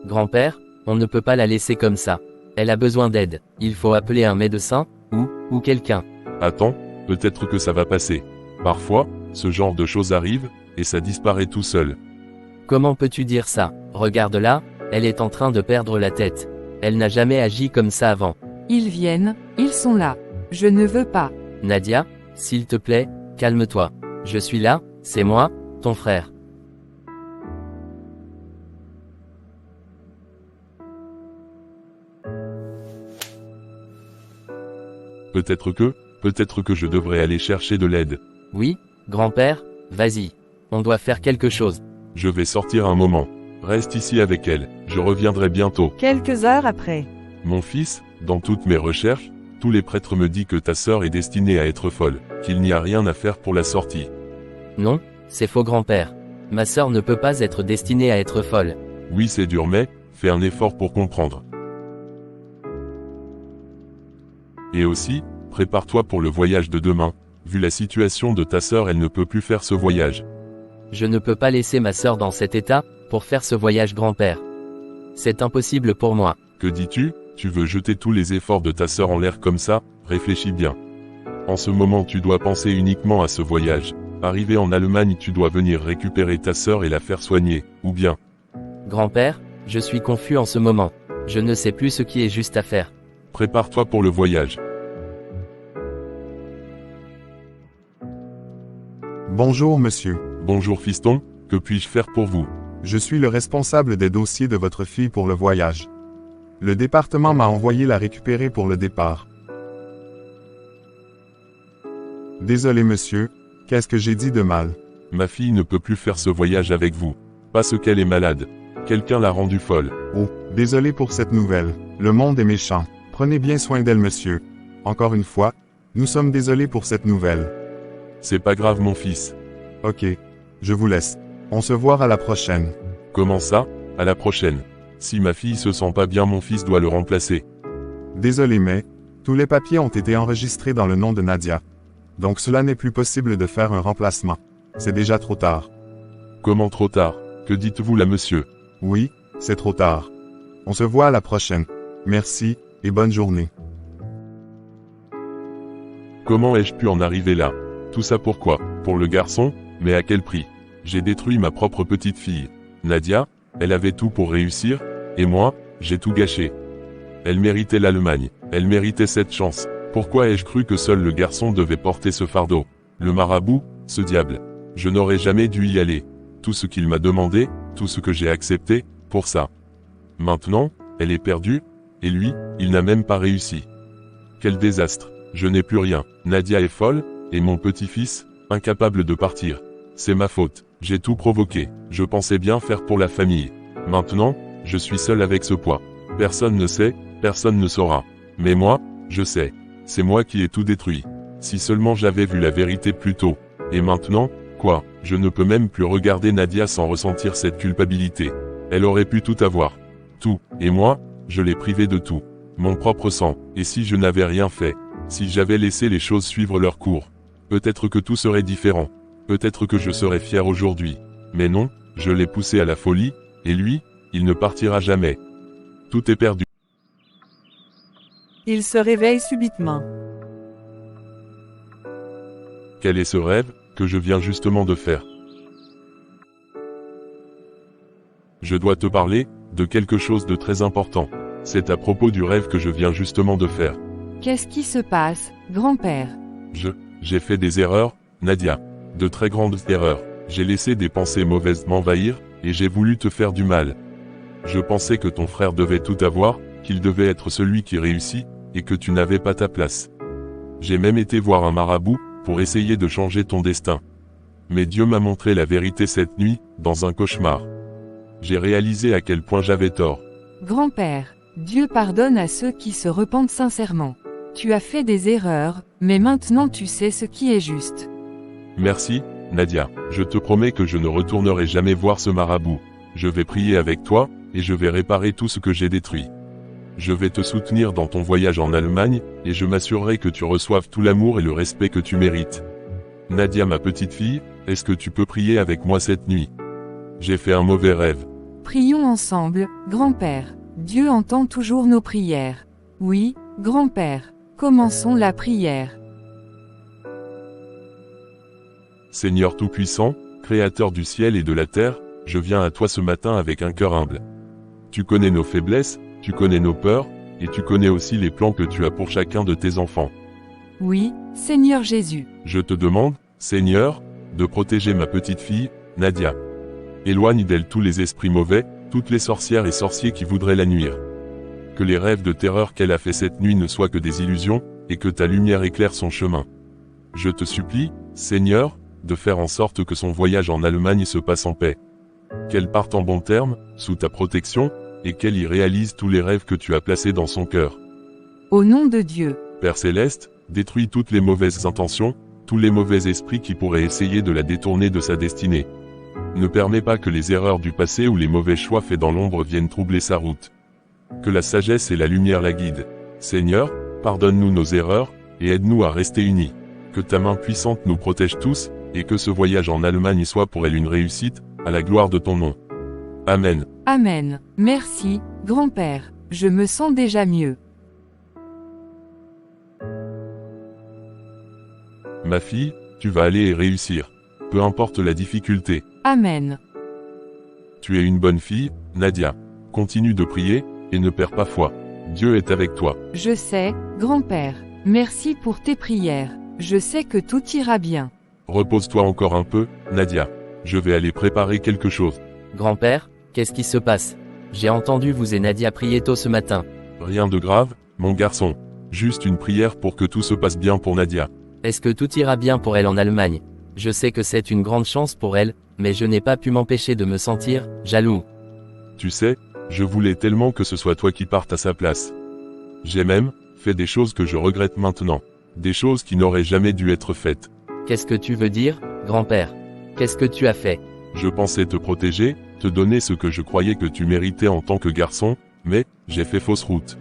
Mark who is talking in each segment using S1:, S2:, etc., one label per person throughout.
S1: Grand-père, on ne peut pas la laisser comme ça. Elle a besoin d'aide. Il faut appeler un médecin, ou quelqu'un.
S2: Attends, peut-être que ça va passer. Parfois, ce genre de choses arrive, et ça disparaît tout seul.
S1: Comment peux-tu dire ça? Regarde là, elle est en train de perdre la tête. Elle n'a jamais agi comme ça avant.
S3: Ils viennent, ils sont là. Je ne veux pas.
S1: Nadia, s'il te plaît, calme-toi. Je suis là, c'est moi, ton frère.
S2: Peut-être que je devrais aller chercher de l'aide.
S1: Oui, grand-père, vas-y. On doit faire quelque chose.
S2: Je vais sortir un moment. Reste ici avec elle, je reviendrai bientôt.
S4: Quelques heures après.
S2: Mon fils, dans toutes mes recherches, tous les prêtres me disent que ta sœur est destinée à être folle, qu'il n'y a rien à faire pour la sortie.
S1: Non, c'est faux grand-père. Ma sœur ne peut pas être destinée à être folle.
S2: Oui, c'est dur mais, fais un effort pour comprendre. Et aussi, prépare-toi pour le voyage de demain. Vu la situation de ta sœur, elle ne peut plus faire ce voyage.
S1: Je ne peux pas laisser ma sœur dans cet état, pour faire ce voyage grand-père. C'est impossible pour moi.
S2: Que dis-tu? Tu veux jeter tous les efforts de ta sœur en l'air comme ça? Réfléchis bien. En ce moment, tu dois penser uniquement à ce voyage. Arrivé en Allemagne, tu dois venir récupérer ta sœur et la faire soigner, ou bien.
S1: Grand-père, je suis confus en ce moment. Je ne sais plus ce qui est juste à faire.
S2: Prépare-toi pour le voyage.
S5: Bonjour monsieur.
S2: Bonjour fiston, que puis-je faire pour vous?
S5: Je suis le responsable des dossiers de votre fille pour le voyage. Le département m'a envoyé la récupérer pour le départ. Désolé monsieur, qu'est-ce que j'ai dit de mal?
S2: Ma fille ne peut plus faire ce voyage avec vous. Parce qu'elle est malade. Quelqu'un l'a rendue folle.
S5: Oh, désolé pour cette nouvelle. Le monde est méchant. Prenez bien soin d'elle monsieur. Encore une fois, nous sommes désolés pour cette nouvelle.
S2: C'est pas grave mon fils.
S5: Ok, je vous laisse. On se voit à la prochaine.
S2: Comment ça? À la prochaine. Si ma fille se sent pas bien, mon fils doit le remplacer.
S5: Désolé mais, tous les papiers ont été enregistrés dans le nom de Nadia. Donc cela n'est plus possible de faire un remplacement. C'est déjà trop tard.
S2: Comment trop tard? Que dites-vous là monsieur?
S5: Oui, c'est trop tard. On se voit à la prochaine. Merci, et bonne journée.
S2: Comment ai-je pu en arriver là? Tout ça pourquoi? Pour le garçon? Mais à quel prix? J'ai détruit ma propre petite fille. Nadia, elle avait tout pour réussir, et moi, j'ai tout gâché. Elle méritait l'Allemagne, elle méritait cette chance. Pourquoi ai-je cru que seul le garçon devait porter ce fardeau? Le marabout, ce diable. Je n'aurais jamais dû y aller. Tout ce qu'il m'a demandé, tout ce que j'ai accepté, pour ça. Maintenant, elle est perdue, et lui, il n'a même pas réussi. Quel désastre. Je n'ai plus rien. Nadia est folle, et mon petit-fils, incapable de partir. C'est ma faute. J'ai tout provoqué. Je pensais bien faire pour la famille. Maintenant, je suis seul avec ce poids. Personne ne sait, personne ne saura. Mais moi, je sais. C'est moi qui ai tout détruit. Si seulement j'avais vu la vérité plus tôt. Et maintenant, quoi? Je ne peux même plus regarder Nadia sans ressentir cette culpabilité. Elle aurait pu tout avoir. Tout. Et moi, je l'ai privée de tout. Mon propre sang. Et si je n'avais rien fait? Si j'avais laissé les choses suivre leur cours? Peut-être que tout serait différent. Peut-être que je serais fier aujourd'hui. Mais non, je l'ai poussé à la folie, et lui, il ne partira jamais. Tout est perdu.
S4: Il se réveille subitement.
S2: Quel est ce rêve, que je viens justement de faire? Je dois te parler, de quelque chose de très important. C'est à propos du rêve que je viens justement de faire.
S3: Qu'est-ce qui se passe, grand-père?
S2: J'ai fait des erreurs, Nadia. De très grandes erreurs. J'ai laissé des pensées mauvaises m'envahir, et j'ai voulu te faire du mal. Je pensais que ton frère devait tout avoir, qu'il devait être celui qui réussit, et que tu n'avais pas ta place. J'ai même été voir un marabout, pour essayer de changer ton destin. Mais Dieu m'a montré la vérité cette nuit, dans un cauchemar. J'ai réalisé à quel point j'avais tort.
S3: Grand-père, Dieu pardonne à ceux qui se repentent sincèrement. Tu as fait des erreurs, mais maintenant tu sais ce qui est juste.
S2: Merci, Nadia. Je te promets que je ne retournerai jamais voir ce marabout. Je vais prier avec toi, et je vais réparer tout ce que j'ai détruit. Je vais te soutenir dans ton voyage en Allemagne, et je m'assurerai que tu reçoives tout l'amour et le respect que tu mérites. Nadia, ma petite fille, est-ce que tu peux prier avec moi cette nuit? J'ai fait un mauvais rêve.
S3: Prions ensemble, Grand-Père. Dieu entend toujours nos prières. Oui, Grand-Père. Commençons la prière.
S2: Seigneur Tout-Puissant, Créateur du ciel et de la terre, je viens à toi ce matin avec un cœur humble. Tu connais nos faiblesses, tu connais nos peurs, et tu connais aussi les plans que tu as pour chacun de tes enfants.
S3: Oui, Seigneur Jésus.
S2: Je te demande, Seigneur, de protéger ma petite fille, Nadia. Éloigne d'elle tous les esprits mauvais, toutes les sorcières et sorciers qui voudraient la nuire. Que les rêves de terreur qu'elle a fait cette nuit ne soient que des illusions, et que ta lumière éclaire son chemin. Je te supplie, Seigneur, de faire en sorte que son voyage en Allemagne se passe en paix. Qu'elle parte en bons termes, sous ta protection, et qu'elle y réalise tous les rêves que tu as placés dans son cœur.
S3: Au nom de Dieu.
S2: Père Céleste, détruis toutes les mauvaises intentions, tous les mauvais esprits qui pourraient essayer de la détourner de sa destinée. Ne permets pas que les erreurs du passé ou les mauvais choix faits dans l'ombre viennent troubler sa route. Que la sagesse et la lumière la guident. Seigneur, pardonne-nous nos erreurs, et aide-nous à rester unis. Que ta main puissante nous protège tous, et que ce voyage en Allemagne soit pour elle une réussite, à la gloire de ton nom. Amen.
S3: Amen. Merci, Grand-Père. Je me sens déjà mieux.
S2: Ma fille, tu vas aller et réussir. Peu importe la difficulté.
S3: Amen.
S2: Tu es une bonne fille, Nadia. Continue de prier, et ne perds pas foi. Dieu est avec toi.
S3: Je sais, Grand-Père. Merci pour tes prières. Je sais que tout ira bien.
S2: Repose-toi encore un peu, Nadia. Je vais aller préparer quelque chose.
S1: Grand-père, qu'est-ce qui se passe? J'ai entendu vous et Nadia prier tôt ce matin.
S2: Rien de grave, mon garçon. Juste une prière pour que tout se passe bien pour Nadia.
S1: Est-ce que tout ira bien pour elle en Allemagne? Je sais que c'est une grande chance pour elle, mais je n'ai pas pu m'empêcher de me sentir jaloux.
S2: Tu sais, je voulais tellement que ce soit toi qui partes à sa place. J'ai même fait des choses que je regrette maintenant. Des choses qui n'auraient jamais dû être faites.
S1: Qu'est-ce que tu veux dire, grand-père? Qu'est-ce que tu as fait?
S2: Je pensais te protéger, te donner ce que je croyais que tu méritais en tant que garçon, mais j'ai fait fausse route.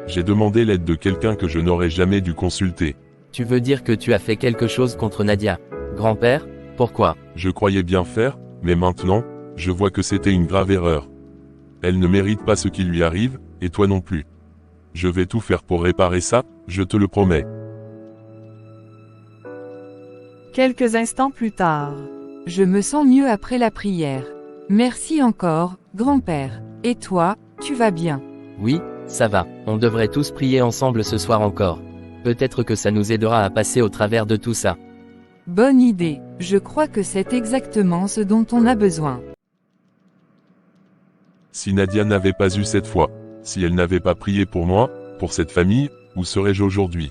S2: J'ai demandé l'aide de quelqu'un que je n'aurais jamais dû consulter.
S1: Tu veux dire que tu as fait quelque chose contre Nadia? Grand-père, pourquoi?
S2: Je croyais bien faire, mais maintenant, je vois que c'était une grave erreur. Elle ne mérite pas ce qui lui arrive, et toi non plus. Je vais tout faire pour réparer ça, je te le promets.
S4: Quelques instants plus tard.
S3: Je me sens mieux après la prière. Merci encore, Grand-Père. Et toi, tu vas bien?
S1: Oui, ça va. On devrait tous prier ensemble ce soir encore. Peut-être que ça nous aidera à passer au travers de tout ça.
S3: Bonne idée. Je crois que c'est exactement ce dont on a besoin.
S2: Si Nadia n'avait pas eu cette foi, si elle n'avait pas prié pour moi, pour cette famille, où serais-je aujourd'hui?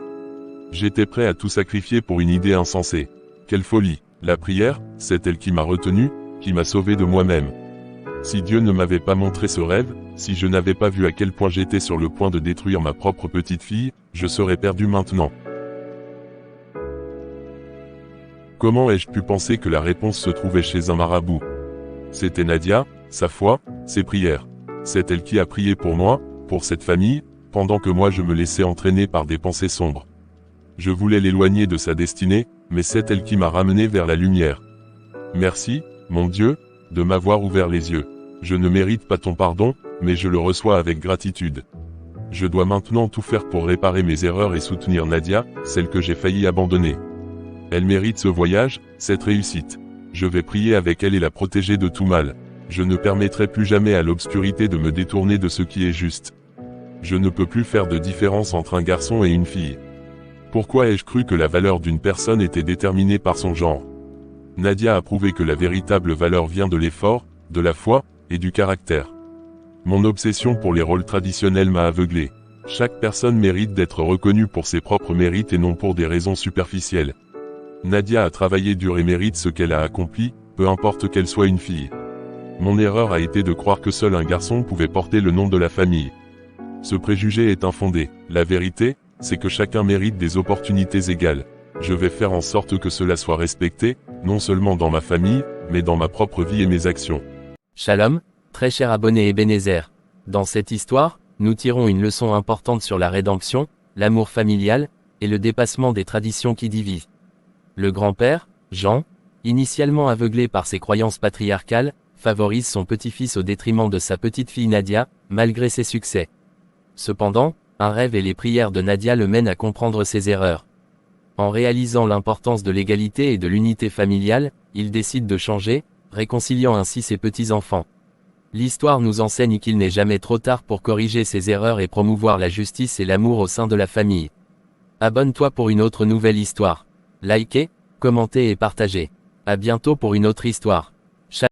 S2: J'étais prêt à tout sacrifier pour une idée insensée. Quelle folie! La prière, c'est elle qui m'a retenu, qui m'a sauvé de moi-même. Si Dieu ne m'avait pas montré ce rêve, si je n'avais pas vu à quel point j'étais sur le point de détruire ma propre petite fille, je serais perdu maintenant. Comment ai-je pu penser que la réponse se trouvait chez un marabout? C'était Nadia, sa foi, ses prières. C'est elle qui a prié pour moi, pour cette famille, pendant que moi je me laissais entraîner par des pensées sombres. Je voulais l'éloigner de sa destinée, mais c'est elle qui m'a ramené vers la lumière. Merci, mon Dieu, de m'avoir ouvert les yeux. Je ne mérite pas ton pardon, mais je le reçois avec gratitude. Je dois maintenant tout faire pour réparer mes erreurs et soutenir Nadia, celle que j'ai failli abandonner. Elle mérite ce voyage, cette réussite. Je vais prier avec elle et la protéger de tout mal. Je ne permettrai plus jamais à l'obscurité de me détourner de ce qui est juste. Je ne peux plus faire de différence entre un garçon et une fille. Pourquoi ai-je cru que la valeur d'une personne était déterminée par son genre? Nadia a prouvé que la véritable valeur vient de l'effort, de la foi, et du caractère. Mon obsession pour les rôles traditionnels m'a aveuglé. Chaque personne mérite d'être reconnue pour ses propres mérites et non pour des raisons superficielles. Nadia a travaillé dur et mérite ce qu'elle a accompli, peu importe qu'elle soit une fille. Mon erreur a été de croire que seul un garçon pouvait porter le nom de la famille. Ce préjugé est infondé. La vérité, c'est que chacun mérite des opportunités égales. Je vais faire en sorte que cela soit respecté, non seulement dans ma famille, mais dans ma propre vie et mes actions.
S1: Shalom, très cher abonné Ebenezer. Dans cette histoire, nous tirons une leçon importante sur la rédemption, l'amour familial, et le dépassement des traditions qui divisent. Le grand-père, Jean, initialement aveuglé par ses croyances patriarcales, favorise son petit-fils au détriment de sa petite-fille Nadia, malgré ses succès. Cependant, un rêve et les prières de Nadia le mènent à comprendre ses erreurs. En réalisant l'importance de l'égalité et de l'unité familiale, il décide de changer, réconciliant ainsi ses petits-enfants. L'histoire nous enseigne qu'il n'est jamais trop tard pour corriger ses erreurs et promouvoir la justice et l'amour au sein de la famille. Abonne-toi pour une autre nouvelle histoire. Likez, commentez et partagez. À bientôt pour une autre histoire.